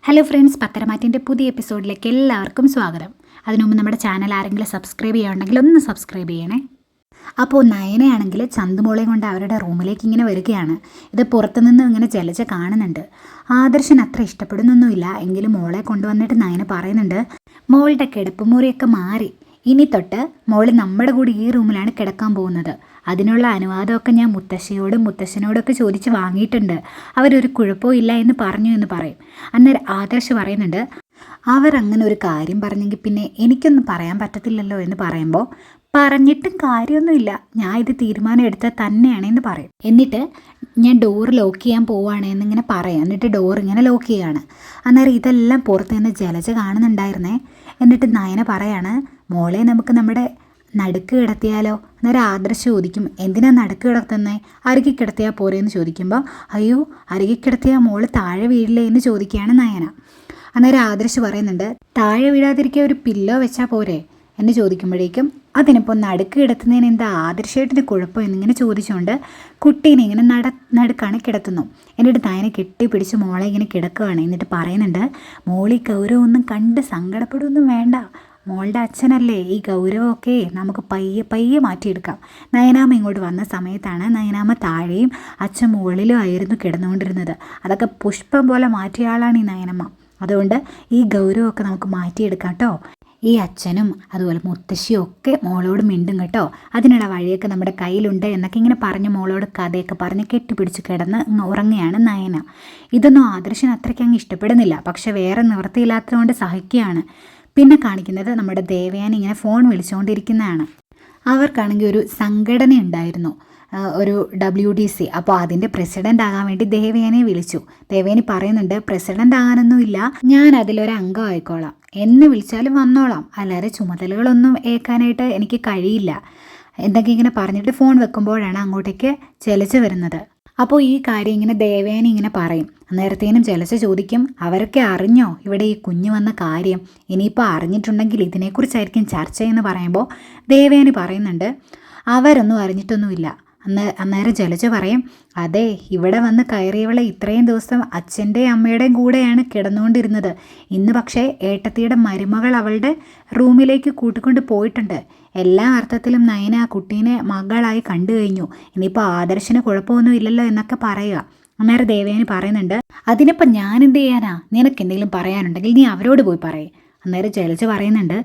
Hello friends, പത്തരമാറ്റിൻ്റെ പുതിയ എപ്പിസോഡിലേക്ക് എല്ലാവർക്കും സ്വാഗതം. അതിനുമുമ്പ് നമ്മുടെ ചാനൽ ആരെങ്കിലും സബ്സ്ക്രൈബ് ചെയ്യുകയുണ്ടെങ്കിൽ ഒന്ന് സബ്സ്ക്രൈബ് ചെയ്യണേ. അപ്പോൾ നയനയാണെങ്കിൽ ചന്തുമോളെയും കൊണ്ട് അവരുടെ റൂമിലേക്ക് ഇങ്ങനെ വരികയാണ്. ഇത് പുറത്തുനിന്ന് ഇങ്ങനെ ജലജ കാണുന്നുണ്ട്. ആദർശന് അത്ര ഇഷ്ടപ്പെടുന്നൊന്നുമില്ല. എങ്കിലും മോളെ കൊണ്ടുവന്നിട്ട് നയന പറയുന്നുണ്ട്, മോളുടെ കിടപ്പുമുറിയൊക്കെ മാറി, ഇനി തൊട്ട് മോൾ നമ്മുടെ കൂടി ഈ റൂമിലാണ് കിടക്കാൻ പോകുന്നത്. അതിനുള്ള അനുവാദമൊക്കെ ഞാൻ മുത്തശ്ശിയോടും മുത്തശ്ശനോടൊക്കെ ചോദിച്ച് വാങ്ങിയിട്ടുണ്ട്. അവരൊരു കുഴപ്പവും ഇല്ല എന്ന് പറഞ്ഞു എന്ന് പറയും. അന്നേരം ആദർശ് പറയുന്നുണ്ട്, അവരങ്ങനെ ഒരു കാര്യം പറഞ്ഞെങ്കിൽ പിന്നെ എനിക്കൊന്നും പറയാൻ പറ്റത്തില്ലല്ലോ എന്ന് പറയുമ്പോൾ, പറഞ്ഞിട്ടും കാര്യമൊന്നുമില്ല, ഞാൻ ഇത് തീരുമാനം എടുത്താൽ തന്നെയാണെന്ന് പറയും. എന്നിട്ട് ഞാൻ ഡോർ ലോക്ക് ചെയ്യാൻ പോവുകയാണ് എന്നിങ്ങനെ പറയാം. എന്നിട്ട് ഡോർ ഇങ്ങനെ ലോക്ക് ചെയ്യുകയാണ്. അന്നേരം ഇതെല്ലാം പുറത്ത് നിന്ന് ജലജ കാണുന്നുണ്ടായിരുന്നേ. എന്നിട്ട് നയന പറയാണ്, മോളെ നമുക്ക് നമ്മുടെ നടുക്ക് കിടത്തിയാലോ? അന്നേരം ആദർശ് ചോദിക്കും, എന്തിനാ നടുക്ക് കിടത്തുന്നേ, അരുകി കിടത്തിയാൽ പോരെ എന്ന് ചോദിക്കുമ്പോൾ, അയ്യോ അരുകി കിടത്തിയാൽ മോള് താഴെ വീഴില്ലേ എന്ന് ചോദിക്കുകയാണ് നയന. അന്നേരം ആദർശ് പറയുന്നുണ്ട്, താഴെ വീഴാതിരിക്കുക ഒരു പില്ലോ വെച്ചാൽ പോരെ എന്ന് ചോദിക്കുമ്പോഴേക്കും, അതിനിപ്പോൾ നടുക്ക് കിടത്തുന്നതിന് എന്താ ആദർശമായിട്ടിന് കുഴപ്പം എന്നിങ്ങനെ ചോദിച്ചുകൊണ്ട് കുട്ടീനെ ഇങ്ങനെ നടുക്കാണ് കിടത്തുന്നു. എന്നിട്ട് നയനെ കെട്ടിപ്പിടിച്ച് മോളെ ഇങ്ങനെ കിടക്കുകയാണ്. എന്നിട്ട് പറയുന്നുണ്ട്, മോളി ഗൗരവമൊന്നും കണ്ട് സങ്കടപ്പെടുകയൊന്നും വേണ്ട, മോളുടെ അച്ഛനല്ലേ, ഈ ഗൗരവമൊക്കെ നമുക്ക് പയ്യെ പയ്യെ മാറ്റിയെടുക്കാം. നയനാമ്മ ഇങ്ങോട്ട് വന്ന സമയത്താണ് നയനാമ്മ താഴെയും അച്ഛൻ മുകളിലും ആയിരുന്നു കിടന്നുകൊണ്ടിരുന്നത്. അതൊക്കെ പുഷ്പം പോലെ മാറ്റിയ ആളാണ് ഈ നയനമ്മ. അതുകൊണ്ട് ഈ ഗൗരവമൊക്കെ നമുക്ക് മാറ്റിയെടുക്കാം കേട്ടോ. ഈ അച്ഛനും അതുപോലെ മുത്തശ്ശിയും ഒക്കെ മോളോട് മിണ്ടും കേട്ടോ, അതിനുള്ള വഴിയൊക്കെ നമ്മുടെ കയ്യിലുണ്ട് എന്നൊക്കെ ഇങ്ങനെ പറഞ്ഞ് മോളോട് കഥയൊക്കെ പറഞ്ഞ് കെട്ടിപ്പിടിച്ച് കിടന്ന് ഉറങ്ങുകയാണ് നയന. ഇതൊന്നും ആദർശന് അത്രയ്ക്ക് അങ്ങ് ഇഷ്ടപ്പെടുന്നില്ല. പക്ഷെ വേറെ നിവൃത്തിയില്ലാത്തതുകൊണ്ട് സഹിക്കുകയാണ്. പിന്നെ കാണിക്കുന്നത് നമ്മുടെ ദേവയാനി ഇങ്ങനെ ഫോൺ വിളിച്ചുകൊണ്ടിരിക്കുന്നതാണ്. അവർക്കാണെങ്കിൽ ഒരു സംഘടന ഉണ്ടായിരുന്നു, ഒരു WDC. അപ്പോൾ അതിൻ്റെ പ്രസിഡൻ്റ് ആകാൻ വേണ്ടി ദേവയാനിയെ വിളിച്ചു. ദേവയാനി പറയുന്നുണ്ട്, പ്രസിഡൻ്റ് ആകാനൊന്നുമില്ല, ഞാൻ അതിലൊരു അംഗം ആയിക്കോളാം, എന്ന് വിളിച്ചാലും വന്നോളാം, അല്ലാതെ ചുമതലകളൊന്നും ഏൽക്കാനായിട്ട് എനിക്ക് കഴിയില്ല എന്തൊക്കെ ഇങ്ങനെ പറഞ്ഞിട്ട് ഫോൺ വെക്കുമ്പോഴാണ് അങ്ങോട്ടേക്ക് ജലജ വരുന്നത്. അപ്പോൾ ഈ കാര്യം ഇങ്ങനെ ദേവയാനി ഇങ്ങനെ പറയും. നേരത്തേനും ജലജ ചോദിക്കും, അവരൊക്കെ അറിഞ്ഞോ ഇവിടെ ഈ കുഞ്ഞ് വന്ന കാര്യം? ഇനിയിപ്പോൾ അറിഞ്ഞിട്ടുണ്ടെങ്കിൽ ഇതിനെക്കുറിച്ചായിരിക്കും ചർച്ച എന്ന് പറയുമ്പോൾ ദേവയാനി പറയുന്നുണ്ട്, അവരൊന്നും അറിഞ്ഞിട്ടൊന്നുമില്ല. അന്നേരം ജലജ പറയും, അതെ, ഇവിടെ വന്ന് കയറിയവളെ ഇത്രയും ദിവസം അച്ഛൻ്റെയും അമ്മയുടെയും കൂടെയാണ് കിടന്നുകൊണ്ടിരുന്നത്. ഇന്ന് പക്ഷേ ഏട്ടത്തിയുടെ മരുമകൾ അവളുടെ റൂമിലേക്ക് കൂട്ടിക്കൊണ്ട് പോയിട്ടുണ്ട്. എല്ലാ അർത്ഥത്തിലും നയന ആ കുട്ടീനെ മകളായി കണ്ടു കഴിഞ്ഞു. ഇനിയിപ്പോൾ ആദർശന് കുഴപ്പമൊന്നും ഇല്ലല്ലോ എന്നൊക്കെ പറയുക. അന്നേരം ദേവയാനി പറയുന്നുണ്ട്, അതിനിപ്പോൾ ഞാൻ എന്ത് ചെയ്യാനാ, നിനക്ക് എന്തെങ്കിലും പറയാനുണ്ടെങ്കിൽ നീ അവരോട് പോയി പറയേ. അന്നേരം ജലജ പറയുന്നുണ്ട്,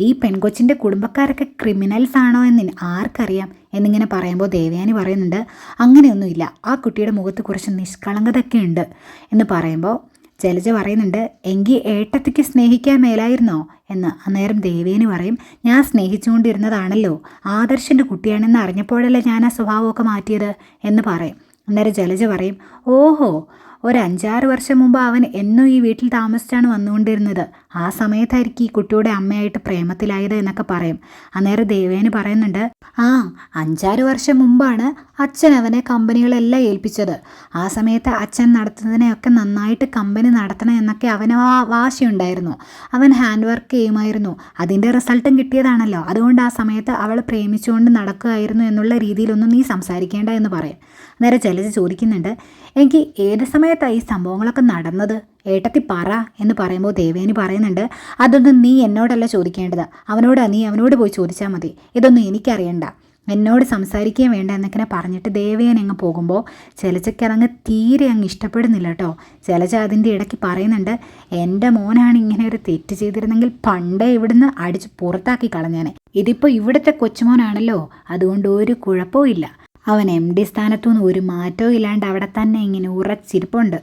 ഈ പെൺകൊച്ചിൻ്റെ കുടുംബക്കാരൊക്കെ ക്രിമിനൽസ് ആണോ എന്ന് ആർക്കറിയാം എന്നിങ്ങനെ പറയുമ്പോൾ ദേവയാനി പറയുന്നുണ്ട്, അങ്ങനെയൊന്നുമില്ല, ആ കുട്ടിയുടെ മുഖത്ത് കുറച്ച് നിഷ്കളങ്കതൊക്കെ ഉണ്ട് എന്ന് പറയുമ്പോൾ ജലജ പറയുന്നുണ്ട്, എങ്കിൽ ഏട്ടത്തിക്ക് സ്നേഹിക്കാൻ മേലായിരുന്നോ എന്ന്. അന്നേരം ദേവയാനി പറയും, ഞാൻ സ്നേഹിച്ചുകൊണ്ടിരുന്നതാണല്ലോ, ആദർശൻ്റെ കുട്ടിയാണെന്ന് അറിഞ്ഞപ്പോഴല്ലേ ഞാൻ ആ സ്വഭാവമൊക്കെ മാറ്റിയത് എന്ന് പറയും. അന്നേരം ജലജ പറയും, ഓഹോ, ഒരു 5-6 വർഷം മുമ്പ് അവൻ എന്നും ഈ വീട്ടിൽ താമസിച്ചാണ് വന്നുകൊണ്ടിരുന്നത്, ആ സമയത്തായിരിക്കും ഈ കുട്ടിയുടെ അമ്മയായിട്ട് പ്രേമത്തിലായത് എന്നൊക്കെ പറയും. അന്നേരം ദേവയാനി പറയുന്നുണ്ട്, 5-6 വർഷം മുമ്പാണ് അച്ഛൻ അവനെ കമ്പനികളെല്ലാം ഏൽപ്പിച്ചത്. ആ സമയത്ത് അച്ഛൻ നടത്തുന്നതിനെയൊക്കെ നന്നായിട്ട് കമ്പനി നടത്തണം എന്നൊക്കെ അവന് വാശിയുണ്ടായിരുന്നു. അവൻ ഹാൻഡ് വർക്ക് ചെയ്യുമായിരുന്നു, അതിൻ്റെ റിസൾട്ടും കിട്ടിയതാണല്ലോ. അതുകൊണ്ട് ആ സമയത്ത് അവൾ പ്രേമിച്ചുകൊണ്ട് നടക്കുകയായിരുന്നു എന്നുള്ള രീതിയിലൊന്നും നീ സംസാരിക്കേണ്ട എന്ന് പറയും. അന്നേരം ജലജ ചോദിക്കുന്നുണ്ട്, എനിക്ക് ഏത് സമയത്താണ് ഈ സംഭവങ്ങളൊക്കെ നടന്നത്, ഏട്ടത്തി പറ എന്ന് പറയുമ്പോൾ ദേവയാനി പറയുന്നുണ്ട്, അതൊന്നും നീ എന്നോടല്ല ചോദിക്കേണ്ടത്, നീ അവനോട് പോയി ചോദിച്ചാൽ മതി, ഇതൊന്നും എനിക്കറിയണ്ട, എന്നോട് സംസാരിക്കുകയും വേണ്ട എന്നൊക്കെ പറഞ്ഞിട്ട് ദേവയാനി അങ്ങ് പോകുമ്പോൾ ജലജയ്ക്കതങ്ങ് തീരെ അങ്ങ് ഇഷ്ടപ്പെടുന്നില്ല കേട്ടോ. ജലജ അതിൻ്റെ ഇടയ്ക്ക് പറയുന്നുണ്ട്, എൻ്റെ മോനാണ് ഇങ്ങനെ ഒരു തെറ്റ് ചെയ്തിരുന്നെങ്കിൽ പണ്ടേ ഇവിടുന്ന് അടിച്ച് പുറത്താക്കി കളഞ്ഞാനെ. ഇതിപ്പോൾ ഇവിടുത്തെ കൊച്ചുമോനാണല്ലോ, അതുകൊണ്ട് ഒരു കുഴപ്പവും ഇല്ല, അവൻ MD സ്ഥാനത്തുനിന്ന് ഒരു മാറ്റവും ഇല്ലാണ്ട് അവിടെ തന്നെ ഇങ്ങനെ ഉറച്ചിരിപ്പുണ്ട്,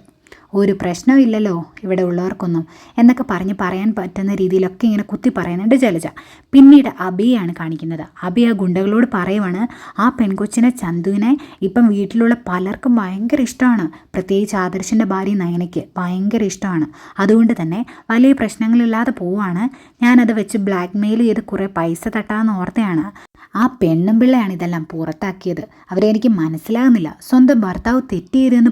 ഒരു പ്രശ്നവും ഇല്ലല്ലോ ഇവിടെ ഉള്ളവർക്കൊന്നും എന്നൊക്കെ പറയാൻ പറ്റുന്ന രീതിയിലൊക്കെ ഇങ്ങനെ കുത്തി പറയുന്നുണ്ട് ജലജ. പിന്നീട് അബിയാണ് കാണിക്കുന്നത്. അബി ആ ഗുണ്ടകളോട് പറയുവാണ്, ആ പെൺകൊച്ചിനെ ചന്തുവിനെ ഇപ്പം വീട്ടിലുള്ള പലർക്കും ഭയങ്കര ഇഷ്ടമാണ്, പ്രത്യേകിച്ച് ആദർശൻ്റെ ഭാര്യ നയനയ്ക്ക് ഭയങ്കര ഇഷ്ടമാണ്. അതുകൊണ്ട് തന്നെ വലിയ പ്രശ്നങ്ങളില്ലാതെ പോവാണ്. ഞാനത് വെച്ച് ബ്ലാക്ക് മെയിൽ ചെയ്ത് കുറേ പൈസ തട്ടാമെന്ന് ഓർത്തെയാണ്. ആ പെണ്ണും പിള്ളയാണ് ഇതെല്ലാം പുറത്താക്കിയത്. അവരെ എനിക്ക് മനസ്സിലാകുന്നില്ല, സ്വന്തം ഭർത്താവ് തെറ്റ് ചെയ്തെന്ന്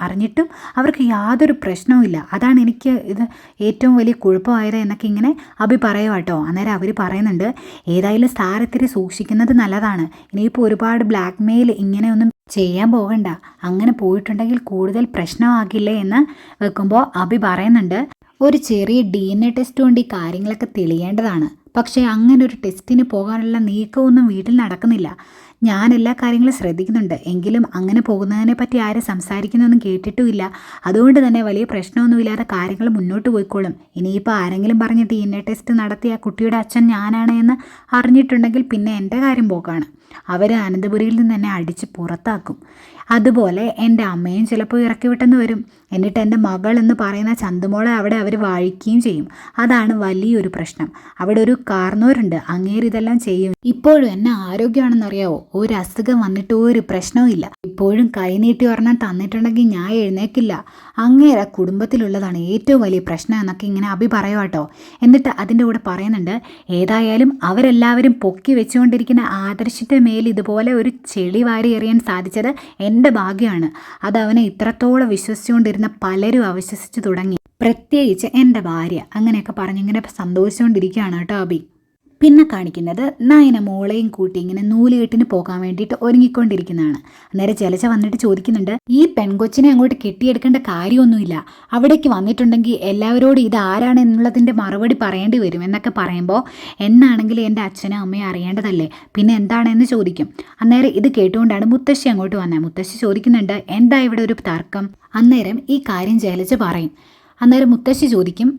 അറിഞ്ഞിട്ടും അവർക്ക് യാതൊരു പ്രശ്നവുമില്ല. അതാണ് എനിക്ക് ഇത് ഏറ്റവും വലിയ കുഴപ്പമായത് എന്നൊക്കെ ഇങ്ങനെ അഭി പറയുക കേട്ടോ. അന്നേരം അവർ പറയുന്നുണ്ട്, ഏതായാലും സാർ ഇത്തിരി സൂക്ഷിക്കുന്നത് നല്ലതാണ്, ഇനിയിപ്പോൾ ഒരുപാട് ബ്ലാക്ക് മെയിൽ ഇങ്ങനെയൊന്നും ചെയ്യാൻ പോകണ്ട, അങ്ങനെ പോയിട്ടുണ്ടെങ്കിൽ കൂടുതൽ പ്രശ്നമാകില്ലേ എന്ന് വെക്കുമ്പോൾ അഭി പറയുന്നുണ്ട്, ഒരു ചെറിയ DNA ടെസ്റ്റ് കൊണ്ട് ഈ കാര്യങ്ങളൊക്കെ തെളിയേണ്ടതാണ്. പക്ഷേ അങ്ങനെ ഒരു ടെസ്റ്റിന് പോകാനുള്ള നീക്കമൊന്നും വീട്ടിൽ നടക്കുന്നില്ല. ഞാൻ എല്ലാ കാര്യങ്ങളും ശ്രദ്ധിക്കുന്നുണ്ട്, എങ്കിലും അങ്ങനെ പോകുന്നതിനെ പറ്റി ആരും സംസാരിക്കുന്നൊന്നും കേട്ടിട്ടുമില്ല. അതുകൊണ്ട് തന്നെ വലിയ പ്രശ്നമൊന്നുമില്ലാതെ കാര്യങ്ങൾ മുന്നോട്ട് പോയിക്കോളും. ഇനിയിപ്പോൾ ആരെങ്കിലും പറഞ്ഞ് DNA ടെസ്റ്റ് നടത്തിയ കുട്ടിയുടെ അച്ഛൻ ഞാനാണ് എന്ന് അറിഞ്ഞിട്ടുണ്ടെങ്കിൽ പിന്നെ എൻ്റെ കാര്യം പോക്കാണ്. അവർ അനന്തപുരിയിൽ നിന്ന് എന്നെ അടിച്ച് പുറത്താക്കും. അതുപോലെ എൻ്റെ അമ്മയും ചിലപ്പോൾ ഇറക്കി വിട്ടെന്ന് വരും. എന്നിട്ട് എൻ്റെ മകൾ എന്ന് പറയുന്ന ചന്തുമോളെ അവിടെ അവർ വാഴിക്കുകയും ചെയ്യും. അതാണ് വലിയൊരു പ്രശ്നം. അവിടെ ഒരു കാർന്നോരുണ്ട്, അങ്ങേര് ഇതെല്ലാം ചെയ്യും. ഇപ്പോഴും എന്നെ ആരോഗ്യമാണെന്നറിയാവോ? ഒരു അസുഖം വന്നിട്ട് ഒരു പ്രശ്നവും ഇല്ല. ഇപ്പോഴും കൈനീട്ടി ഒരെണ്ണം തന്നിട്ടുണ്ടെങ്കിൽ ഞാൻ എഴുന്നേക്കില്ല. അങ്ങേരെ കുടുംബത്തിലുള്ളതാണ് ഏറ്റവും വലിയ പ്രശ്നം എന്നൊക്കെ ഇങ്ങനെ അഭി പറയുവാട്ടോ. എന്നിട്ട് അതിൻ്റെ കൂടെ പറയുന്നുണ്ട്, ഏതായാലും അവരെല്ലാവരും പൊക്കി വെച്ചുകൊണ്ടിരിക്കുന്ന ആദർശിൻ്റെ മേൽ ഇതുപോലെ ഒരു ചെളി വാരി എറിയാൻ സാധിച്ചത് എൻ്റെ ഭാഗ്യമാണ്. അത് അവനെ ഇത്രത്തോളം വിശ്വസിച്ചുകൊണ്ടിരുന്ന പലരും അവിശ്വസിച്ചു തുടങ്ങി, പ്രത്യേകിച്ച് എൻ്റെ ഭാര്യ. അങ്ങനെയൊക്കെ പറഞ്ഞിങ്ങനെ സന്തോഷിച്ചുകൊണ്ടിരിക്കുകയാണ് കേട്ടോ അഭി. പിന്നെ കാണിക്കുന്നത് നയന മോളെയും കൂട്ടി ഇങ്ങനെ നൂലുകെട്ടിന് പോകാൻ വേണ്ടിയിട്ട് ഒരുങ്ങിക്കൊണ്ടിരിക്കുന്നതാണ്. അന്നേരം ജലജ വന്നിട്ട് ചോദിക്കുന്നുണ്ട്, ഈ പെൺകൊച്ചിനെ അങ്ങോട്ട് കെട്ടിയെടുക്കേണ്ട കാര്യമൊന്നുമില്ല. അവിടേക്ക് വന്നിട്ടുണ്ടെങ്കിൽ എല്ലാവരോടും ഇത് ആരാണ് എന്നുള്ളതിൻ്റെ മറുപടി പറയേണ്ടി വരും എന്നൊക്കെ പറയുമ്പോൾ, എന്നാണെങ്കിൽ എൻ്റെ അച്ഛനും അമ്മയും അറിയേണ്ടതല്ലേ, പിന്നെ എന്താണെന്ന് ചോദിക്കും. അന്നേരം ഇത് കേട്ടുകൊണ്ടാണ് മുത്തശ്ശി അങ്ങോട്ട് വന്നത്. മുത്തശ്ശി ചോദിക്കുന്നുണ്ട്, എന്താ ഇവിടെ ഒരു തർക്കം? അന്നേരം ഈ കാര്യം ജലജ പറയും. അന്നേരം മുത്തശ്ശി ചോദിക്കും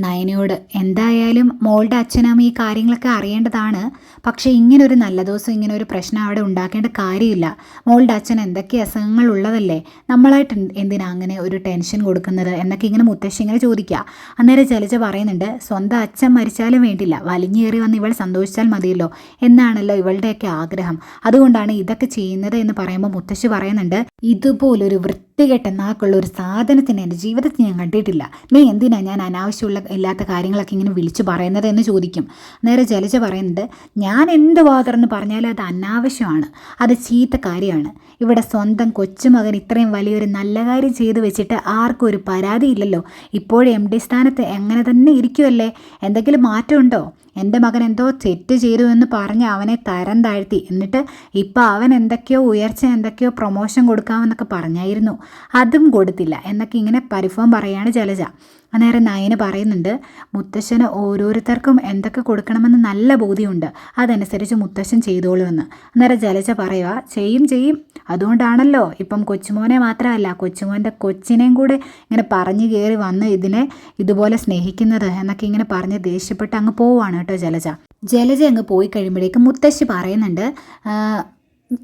നയനയോട്, എന്തായാലും മോളുടെ അച്ഛനും ഈ കാര്യങ്ങളൊക്കെ അറിയേണ്ടതാണ്. പക്ഷേ ഇങ്ങനൊരു നല്ല ദിവസം ഇങ്ങനെ ഒരു പ്രശ്നം അവിടെ ഉണ്ടാക്കേണ്ട കാര്യമില്ല. മോളുടെ അച്ഛൻ എന്തൊക്കെ അസുഖങ്ങൾ ഉള്ളതല്ലേ, നമ്മളായിട്ട് എന്തിനാ അങ്ങനെ ഒരു ടെൻഷൻ കൊടുക്കുന്നത് എന്നൊക്കെ ഇങ്ങനെ മുത്തശ്ശി ഇങ്ങനെ ചോദിക്കുക. അന്നേരം ജലജ പറയുന്നുണ്ട്, സ്വന്തം അച്ഛൻ മരിച്ചാലും വേണ്ടില്ല, വലിഞ്ഞേറി വന്ന് ഇവൾ സന്തോഷിച്ചാൽ മതിയല്ലോ എന്നാണല്ലോ ഇവളുടെയൊക്കെ ആഗ്രഹം. അതുകൊണ്ടാണ് ഇതൊക്കെ ചെയ്യുന്നത് എന്ന് പറയുമ്പോൾ മുത്തശ്ശി പറയുന്നുണ്ട്, ഇതുപോലൊരു വൃത്തികെട്ട നാക്കുള്ള ഒരു സാധനത്തിന് എൻ്റെ ജീവിതത്തിൽ ഞാൻ കണ്ടിട്ടില്ല. നീ എന്തിനാ ഞാൻ അനാവശ്യമുള്ള ഇല്ലാത്ത കാര്യങ്ങളൊക്കെ ഇങ്ങനെ വിളിച്ചു പറയുന്നത് എന്ന് ചോദിക്കും. നേരെ ജലജ പറയുന്നുണ്ട്, ഞാൻ എന്ത് വാതർന്ന് പറഞ്ഞാലും അത് അനാവശ്യമാണ്, അത് ചീത്ത കാര്യമാണ്. ഇവിടെ സ്വന്തം കൊച്ചുമകൻ ഇത്രയും വലിയൊരു നല്ല കാര്യം ചെയ്തു വെച്ചിട്ട് ആർക്കും ഒരു പരാതിയില്ലല്ലോ. ഇപ്പോഴും MD സ്ഥാനത്ത് എങ്ങനെ തന്നെ ഇരിക്കുമല്ലേ, എന്തെങ്കിലും മാറ്റമുണ്ടോ? എൻ്റെ മകൻ എന്തോ തെറ്റ് ചെയ്തു എന്ന് പറഞ്ഞ് അവനെ തരം താഴ്ത്തി. എന്നിട്ട് ഇപ്പം അവൻ എന്തൊക്കെയോ ഉയർച്ച, എന്തൊക്കെയോ പ്രൊമോഷൻ കൊടുക്കാമെന്നൊക്കെ പറഞ്ഞായിരുന്നു, അതും കൊടുത്തില്ല എന്നൊക്കെ ഇങ്ങനെ പരിഭവം പറയുകയാണ് ജലജ. അന്നേരം നയന പറയുന്നുണ്ട്, മുത്തശ്ശന് ഓരോരുത്തർക്കും എന്തൊക്കെ കൊടുക്കണമെന്ന് നല്ല ബോധ്യമുണ്ട്, അതനുസരിച്ച് മുത്തശ്ശൻ ചെയ്തോളുമെന്ന്. അന്നേരം ജലജ പറയുക, ചെയ്യും, അതുകൊണ്ടാണല്ലോ ഇപ്പം കൊച്ചുമോനെ മാത്രമല്ല കൊച്ചുമോൻ്റെ കൊച്ചിനെയും കൂടെ ഇങ്ങനെ പറഞ്ഞു കയറി വന്ന് ഇതിനെ ഇതുപോലെ സ്നേഹിക്കുന്നത് എന്നൊക്കെ ഇങ്ങനെ പറഞ്ഞ് ദേഷ്യപ്പെട്ട് അങ്ങ് പോവുകയാണ് കേട്ടോ ജലജ അങ്ങ് പോയി കഴിയുമ്പോഴേക്കും മുത്തശ്ശി പറയുന്നുണ്ട്,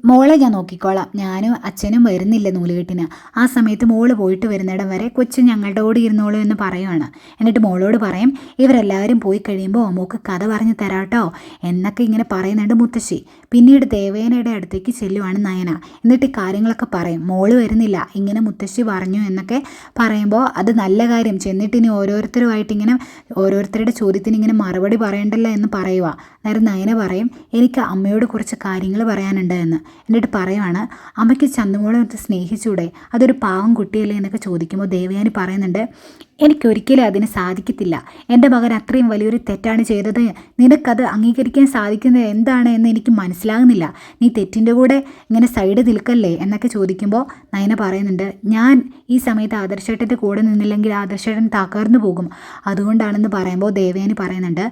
മോളെ ഞാൻ നോക്കിക്കോളാം, ഞാനും അച്ഛനും വരുന്നില്ല നൂലുകെട്ടിന്. ആ സമയത്ത് മോള് പോയിട്ട് വരുന്നിടം വരെ കൊച്ചു ഞങ്ങളുടെ കൂടെ ഇരുന്നോളൂ എന്ന് പറയുവാണ്. എന്നിട്ട് മോളോട് പറയും, ഇവരെല്ലാവരും പോയി കഴിയുമ്പോൾ മോൾക്ക് കഥ പറഞ്ഞു തരാട്ടോ എന്നൊക്കെ ഇങ്ങനെ പറയുന്നുണ്ട് മുത്തശ്ശി. പിന്നീട് ദേവേനയുടെ അടുത്തേക്ക് ചെല്ലുവാണ് നയന. എന്നിട്ട് ഈ കാര്യങ്ങളൊക്കെ പറയും, മോള് വരുന്നില്ല ഇങ്ങനെ മുത്തശ്ശി പറഞ്ഞു എന്നൊക്കെ പറയുമ്പോൾ, അത് നല്ല കാര്യം, ചെന്നിട്ട് ഇനി ഓരോരുത്തരുമായിട്ട് ഇങ്ങനെ ഓരോരുത്തരുടെ ചോദ്യത്തിന് ഇങ്ങനെ മറുപടി പറയണ്ടല്ലോ എന്ന് പറയുക. നേരം നയന പറയും, എനിക്ക് അമ്മയോട് കുറച്ച് കാര്യങ്ങൾ പറയാനുണ്ട് എന്ന്. എന്നിട്ട് പറയുവാണ്, അമ്മയ്ക്ക് ചന്തുമോളെ ഒന്ന് സ്നേഹിച്ചൂടെ, അതൊരു പാവം കുട്ടിയല്ലേ എന്നൊക്കെ ചോദിക്കുമ്പോൾ ദേവയാനി പറയുന്നുണ്ട്, എനിക്കൊരിക്കലും അതിന് സാധിക്കത്തില്ല. എൻ്റെ മകൻ അത്രയും വലിയൊരു തെറ്റാണ് ചെയ്തത്, നിനക്കത് അംഗീകരിക്കാൻ സാധിക്കുന്നത് എന്താണ് എന്ന് എനിക്ക് മനസ്സിലാകുന്നില്ല. നീ തെറ്റിൻ്റെ കൂടെ ഇങ്ങനെ സൈഡ് നിൽക്കല്ലേ എന്നൊക്കെ ചോദിക്കുമ്പോൾ നയന പറയുന്നുണ്ട്, ഞാൻ ഈ സമയത്ത് ആദർശേട്ടൻ്റെ കൂടെ നിന്നില്ലെങ്കിൽ ആദർശേട്ടൻ തകർന്നു പോകും, അതുകൊണ്ടാണെന്ന് പറയുമ്പോൾ ദേവയാനി പറയുന്നുണ്ട്,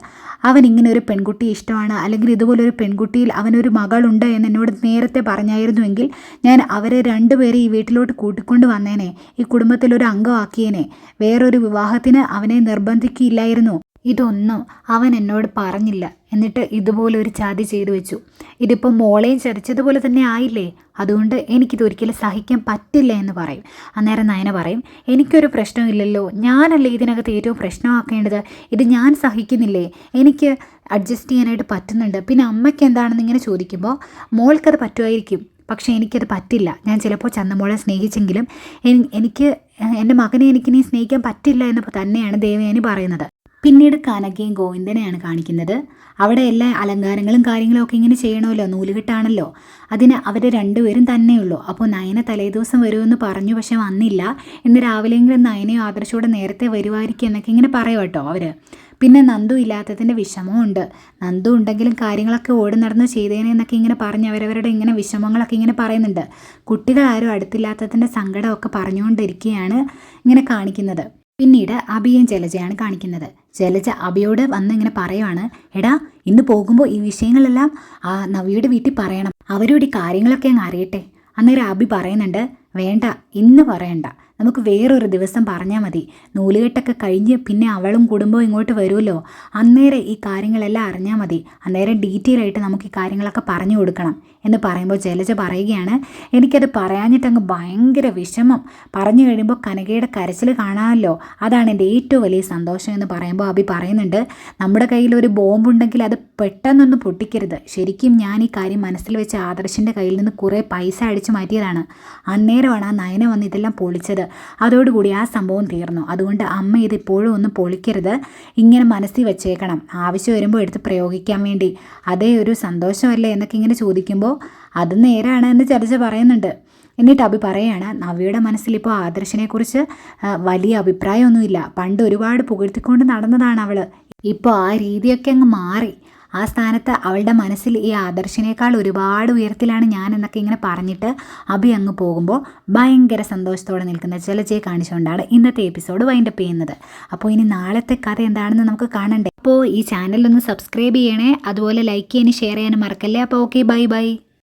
അവൻ ഇങ്ങനെ ഒരു പെൺകുട്ടി ഇഷ്ടമാണ്, അല്ലെങ്കിൽ ഇതുപോലൊരു പെൺകുട്ടിയിൽ അവനൊരു മകളുണ്ട് എന്ന് എന്നോട് നേരത്തെ പറഞ്ഞായിരുന്നുവെങ്കിൽ ഞാൻ അവരെ രണ്ടുപേരെ ഈ വീട്ടിലോട്ട് കൂട്ടിക്കൊണ്ട് വന്നേനെ, ഈ കുടുംബത്തിലൊരു അംഗമാക്കിയേനെ, വേറൊരു വിവാഹത്തിന് അവനെ നിർബന്ധിക്കില്ലായിരുന്നു. ഇതൊന്നും അവൻ എന്നോട് പറഞ്ഞില്ല, എന്നിട്ട് ഇതുപോലൊരു ചതി ചെയ്തു വെച്ചു. ഇതിപ്പോൾ മോളെയും ചതിച്ചതുപോലെ തന്നെ ആയില്ലേ, അതുകൊണ്ട് എനിക്കിതൊരിക്കലും സഹിക്കാൻ പറ്റില്ല എന്ന് പറയും. അന്നേരം നയന പറയും, എനിക്കൊരു പ്രശ്നമില്ലല്ലോ, ഞാനല്ലേ ഇതിനകത്ത് ഏറ്റവും പ്രശ്നമാക്കേണ്ടത്, ഇത് ഞാൻ സഹിക്കുന്നില്ലേ, എനിക്ക് അഡ്ജസ്റ്റ് ചെയ്യാനായിട്ട് പറ്റുന്നുണ്ട്, പിന്നെ അമ്മയ്ക്ക് എന്താണെന്ന് ഇങ്ങനെ ചോദിക്കുമ്പോൾ, മോൾക്കത് പറ്റുമായിരിക്കും, പക്ഷേ എനിക്കത് പറ്റില്ല. ഞാൻ ചിലപ്പോൾ ചന്ദമോളെ സ്നേഹിച്ചെങ്കിലും എനിക്ക് എൻ്റെ മകനെ എനിക്കിനി സ്നേഹിക്കാൻ പറ്റില്ല എന്ന് തന്നെയാണ് ദേവയാനി പറയുന്നത്. പിന്നീട് കനകയും ഗോവിന്ദനെയാണ് കാണിക്കുന്നത്. അവിടെ എല്ലാ അലങ്കാരങ്ങളും കാര്യങ്ങളും ഒക്കെ ഇങ്ങനെ ചെയ്യണമല്ലോ, നൂലുകെട്ടാണല്ലോ, അതിന് അവർ രണ്ടുപേരും തന്നെയുള്ളൂ. അപ്പോൾ നയന തലേദിവസം വരുമെന്ന് പറഞ്ഞു, പക്ഷെ വന്നില്ല. ഇന്ന് രാവിലെയെങ്കിലും നയനയോ ആദർശോടെ നേരത്തെ വരുമായിരിക്കും എന്നൊക്കെ ഇങ്ങനെ പറയും കേട്ടോ അവർ. പിന്നെ നന്ദു ഇല്ലാത്തതിൻ്റെ വിഷമമുണ്ട്, നന്ദു ഉണ്ടെങ്കിലും കാര്യങ്ങളൊക്കെ ഓടി നടന്ന് ചെയ്തേനെന്നൊക്കെ ഇങ്ങനെ പറഞ്ഞ് അവരവരുടെ ഇങ്ങനെ വിഷമങ്ങളൊക്കെ ഇങ്ങനെ പറയുന്നുണ്ട്. കുട്ടികളാരും അടുത്തില്ലാത്തതിൻ്റെ സങ്കടമൊക്കെ പറഞ്ഞുകൊണ്ടിരിക്കുകയാണ് ഇങ്ങനെ കാണിക്കുന്നത്. പിന്നീട് അഭിയും ജലജയാണ് കാണിക്കുന്നത്. ജലജ അഭിയോട് വന്ന് ഇങ്ങനെ പറയുവാണ്, എടാ ഇന്ന് പോകുമ്പോൾ ഈ വിഷയങ്ങളെല്ലാം നവ്യയുടെ വീട്ടിൽ പറയണം, അവരോട് ഈ കാര്യങ്ങളൊക്കെ അങ്ങ് അറിയട്ടെ. അന്നേരം അഭി പറയുന്നുണ്ട്, വേണ്ട ഇന്ന് പറയണ്ട, നമുക്ക് വേറൊരു ദിവസം പറഞ്ഞാൽ മതി. നൂലുകെട്ടൊക്കെ കഴിഞ്ഞ് പിന്നെ അവളും കുടുംബവും ഇങ്ങോട്ട് വരുമല്ലോ, അന്നേരം ഈ കാര്യങ്ങളെല്ലാം അറിഞ്ഞാൽ മതി. അന്നേരം ഡീറ്റെയിൽ ആയിട്ട് നമുക്ക് ഈ കാര്യങ്ങളൊക്കെ പറഞ്ഞു കൊടുക്കണം എന്ന് പറയുമ്പോൾ ജലജ പറയുകയാണ്, എനിക്കത് പറയാഞ്ഞിട്ടങ്ങ് ഭയങ്കര വിഷമം. പറഞ്ഞു കഴിയുമ്പോൾ കനകയുടെ കരച്ചിൽ കാണാമല്ലോ, അതാണ് എൻ്റെ ഏറ്റവും വലിയ സന്തോഷം എന്ന് പറയുമ്പോൾ അഭി പറയുന്നുണ്ട്, നമ്മുടെ കയ്യിൽ ഒരു ബോംബുണ്ടെങ്കിൽ അത് പെട്ടെന്നൊന്നും പൊട്ടിക്കരുത്. ശരിക്കും ഞാൻ ഈ കാര്യം മനസ്സിൽ വെച്ച് ആദർശിൻ്റെ കയ്യിൽ നിന്ന് കുറേ പൈസ അടിച്ചു മാറ്റിയതാണ്. അന്നേരമാണ് ആ നയന വന്ന് ഇതെല്ലാം പൊളിച്ചത്. അതോടുകൂടി ആ സംഭവം തീർന്നു. അതുകൊണ്ട് അമ്മ ഇതിപ്പോഴും ഒന്നും പൊളിക്കരുത്, ഇങ്ങനെ മനസ്സിൽ വെച്ചേക്കണം, ആവശ്യം വരുമ്പോൾ എടുത്ത് പ്രയോഗിക്കാൻ വേണ്ടി. അതേ ഒരു സന്തോഷമല്ലേ എന്നൊക്കെ ഇങ്ങനെ ചോദിക്കുമ്പോൾ അത് നേരാണ് എന്ന് ജലജ പറയുന്നുണ്ട്. എന്നിട്ട് അഭി പറയുകയാണ്, നവ്യയുടെ മനസ്സിലിപ്പോൾ ആദർശിനെക്കുറിച്ച് വലിയ അഭിപ്രായമൊന്നുമില്ല. പണ്ട് ഒരുപാട് പുകഴ്ത്തിക്കൊണ്ട് നടന്നതാണ് അവൾ. ഇപ്പോൾ ആ രീതിയൊക്കെ അങ്ങ് മാറി. ആ സ്ഥാനത്ത് അവളുടെ മനസ്സിൽ ഈ ആദർശിനേക്കാൾ ഒരുപാട് ഉയരത്തിലാണ് ഞാൻ എന്നൊക്കെ ഇങ്ങനെ പറഞ്ഞിട്ട് അഭി അങ്ങ് പോകുമ്പോൾ ഭയങ്കര സന്തോഷത്തോടെ നിൽക്കുന്ന ജലജയെ കാണിച്ചുകൊണ്ടാണ് ഇന്നത്തെ എപ്പിസോഡ് വൈൻഡപ്പ് ചെയ്യുന്നത്. അപ്പോൾ ഇനി നാളത്തെ കഥ എന്താണെന്ന് നമുക്ക് കാണണ്ടേ. അപ്പോൾ ഈ ചാനലൊന്ന് സബ്സ്ക്രൈബ് ചെയ്യണേ, അതുപോലെ ലൈക്ക് ചെയ്യാനും ഷെയർ ചെയ്യാനും മറക്കല്ലേ. അപ്പോൾ ഓക്കെ, ബൈ ബൈ.